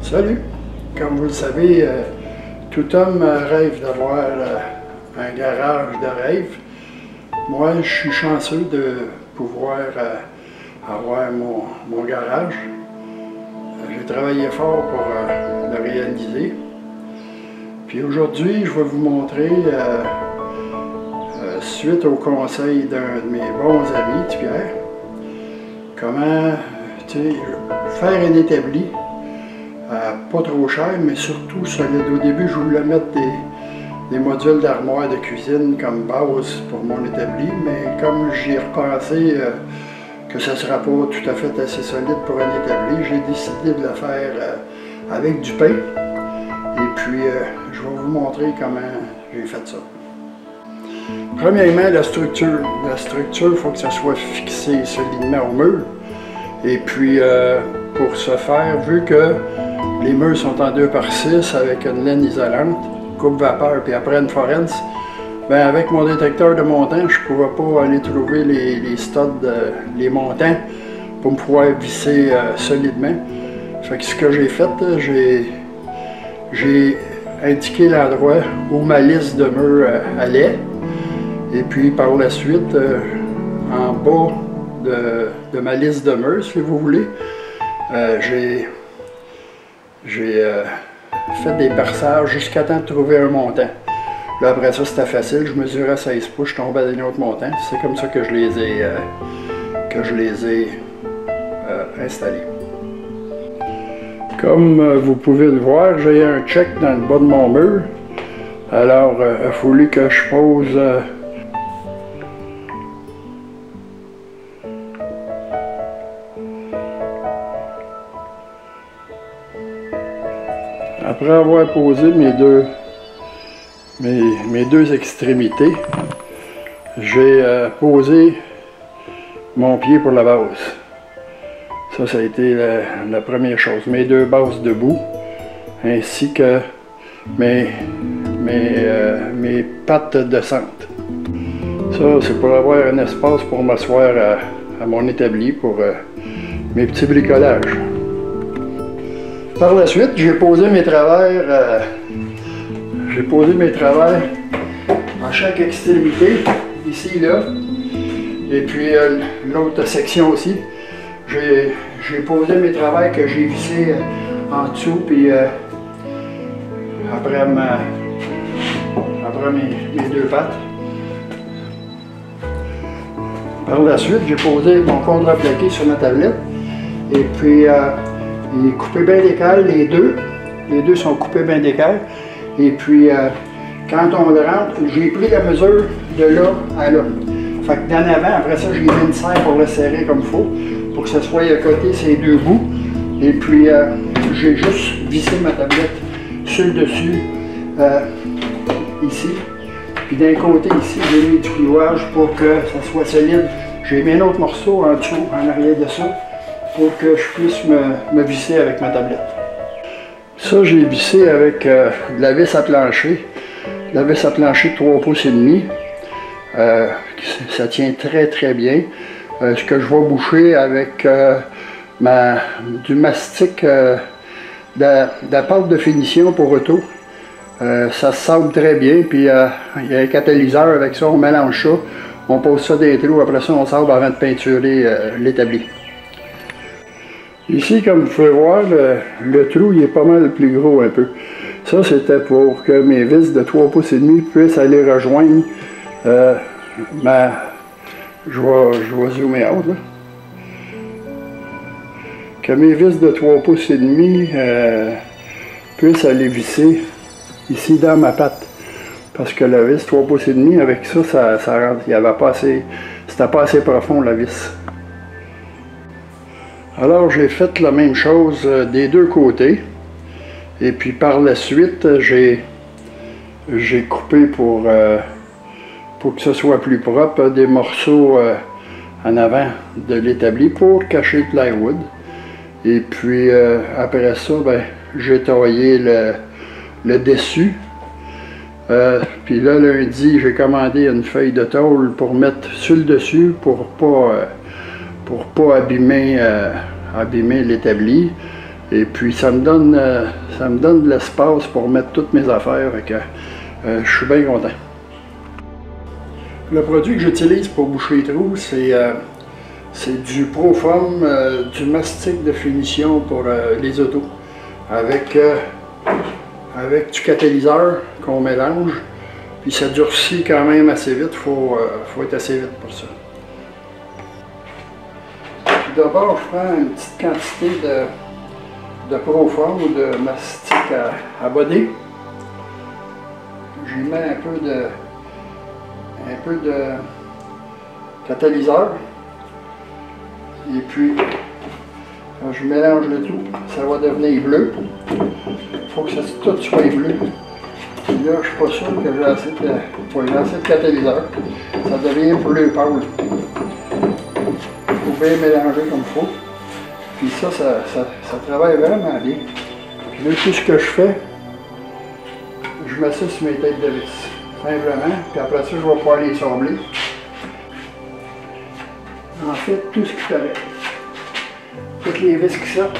Salut! Comme vous le savez, tout homme rêve d'avoir un garage de rêve. Moi, je suis chanceux de pouvoir avoir mon garage. J'ai travaillé fort pour le réaliser. Puis aujourd'hui, je vais vous montrer, suite au conseil d'un de mes bons amis, Pierre, comment faire un établi. Pas trop cher, mais surtout solide. Au début, je voulais mettre des modules d'armoire de cuisine comme base pour mon établi, mais comme j'y ai repensé que ça ne sera pas tout à fait assez solide pour un établi, j'ai décidé de le faire avec du pain. Et puis, je vais vous montrer comment j'ai fait ça. Premièrement, la structure. La structure, il faut que ça soit fixé solidement au mur. Et puis, pour ce faire, vu que les murs sont en 2x6 avec une laine isolante, coupe vapeur, puis après une forens, ben avec mon détecteur de montant, je ne pouvais pas aller trouver les studs, les montants, pour me pouvoir visser solidement. Fait que ce que j'ai fait, j'ai indiqué l'endroit où ma lisse de murs allait, et puis par la suite, en bas de ma liste de murs, si vous voulez, j'ai fait des perçages jusqu'à temps de trouver un montant. Là, après ça, c'était facile. Je mesurais 16 pouces, je tombais dans un autre montant. C'est comme ça que je les ai, installés. Comme vous pouvez le voir, j'ai un check dans le bas de mon mur. Alors, il a fallu que je pose après avoir posé mes deux extrémités, j'ai posé mon pied pour la base. Ça a été la première chose. Mes deux bases debout, ainsi que mes pattes descentes. Ça, c'est pour avoir un espace pour m'asseoir à mon établi pour mes petits bricolages. Par la suite, j'ai posé mes travers à chaque extrémité, ici, là, et puis l'autre section aussi. J'ai posé mes travers que j'ai vissés en dessous, puis après mes deux pattes. Par la suite, j'ai posé mon contreplaqué sur ma tablette, et puis il est coupé bien d'écart, les deux sont coupés bien d'écart. Et puis, quand on le rentre, j'ai pris la mesure de là à là. Fait que d'en avant, après ça, j'ai mis une serre pour le serrer comme il faut, pour que ça soit à côté ces deux bouts. Et puis, j'ai juste vissé ma tablette sur le dessus, ici. Puis d'un côté ici, j'ai mis du clouage pour que ça soit solide. J'ai mis un autre morceau en dessous, en arrière de ça, pour que je puisse me visser avec ma tablette. Ça, j'ai vissé avec de la vis à plancher. La vis à plancher de 3 pouces et demi. Ça tient très très bien. Ce que je vais boucher avec du mastic, de la pâte de finition pour auto. Ça se sable très bien, puis il y a un catalyseur avec ça, on mélange ça, on pose ça dans les trous, après ça on sable avant de peinturer l'établi. Ici, comme vous pouvez voir, le trou il est pas mal plus gros un peu. Ça, c'était pour que mes vis de 3 pouces et demi puissent aller rejoindre je vais zoomer out, là. Que mes vis de 3 pouces et demi puissent aller visser ici dans ma patte. Parce que la vis 3 pouces et demi, avec ça, ça rentre. Il y avait pas assez, c'était pas assez profond la vis. Alors j'ai fait la même chose des deux côtés, et puis par la suite j'ai coupé pour que ce soit plus propre des morceaux en avant de l'établi pour cacher le plywood. Et puis après ça, ben, j'ai taillé le dessus. Puis là lundi j'ai commandé une feuille de tôle pour mettre sur le dessus pour pas abîmer l'établi. Et puis ça me donne de l'espace pour mettre toutes mes affaires. Et que, je suis bien content. Le produit que j'utilise pour boucher les trous, c'est du Proform, du mastic de finition pour les autos, avec du catalyseur qu'on mélange. Puis ça durcit quand même assez vite, faut être assez vite pour ça. Puis d'abord, je prends une petite quantité de Proform ou de mastic à boder. J'y mets un peu de catalyseur. Et puis, quand je mélange le tout, ça va devenir bleu. Il faut que tout soit bleu. Puis là, je ne suis pas sûr que j'ai assez de catalyseur. Ça devient bleu pâle. Il faut bien mélanger comme il faut. Puis ça travaille vraiment bien. Puis là, tout ce que je fais, je mets ça sur mes têtes de vis. Simplement. Puis après ça, je vais pouvoir les sabler. En fait, tout ce qu'il fallait. Toutes les vis qui sortent.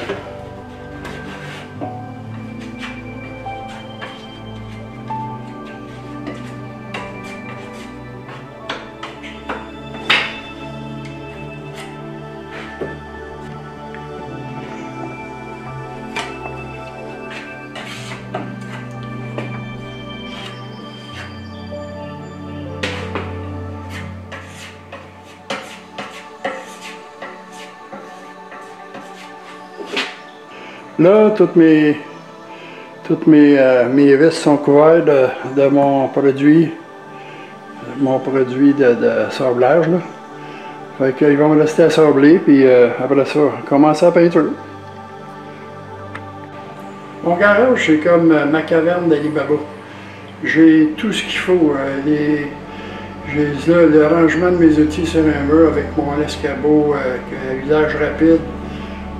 Là, toutes mes vis sont couvertes de mon produit de sablage. Là. Fait qu'ils vont me rester à sabler, puis après ça, commencer la peinture. Mon garage, c'est comme ma caverne d'Alibaba. J'ai tout ce qu'il faut. J'ai le rangement de mes outils sur un mur avec mon escabeau à usage rapide,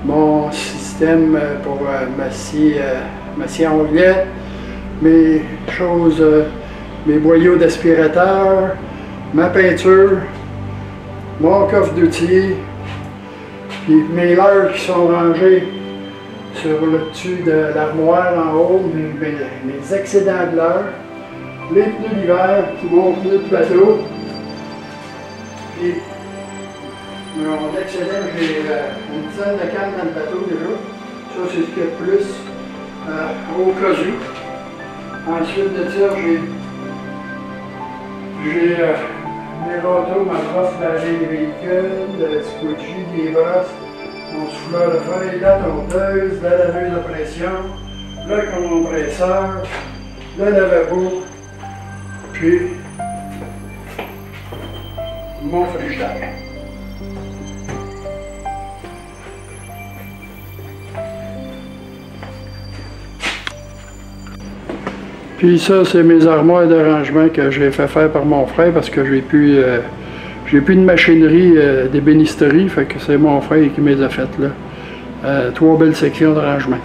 mon système pour massier onglet, mes choses, mes boyaux d'aspirateur, ma peinture, mon coffre d'outils, puis mes leurres qui sont rangées sur le dessus de l'armoire en haut, mes excédents de leurres, les pneus d'hiver, mon pneu de bateau, puis mon excédent, j'ai une dizaine de cannes dans le bateau déjà. Ça, c'est ce qu'il y a de plus au cas où. Ensuite de ça, j'ai mes râteaux, ma brosse pour laver les véhicules, le squidgy, des brosses, mon souffleur de feuilles, la tondeuse, la laveuse de pression, le compresseur, le lavabo, puis mon frigidaire. Puis ça, c'est mes armoires de rangement que j'ai fait faire par mon frère parce que j'ai plus de machinerie d'ébénisterie, fait que c'est mon frère qui me les a faites là. 3 belles sections de rangement.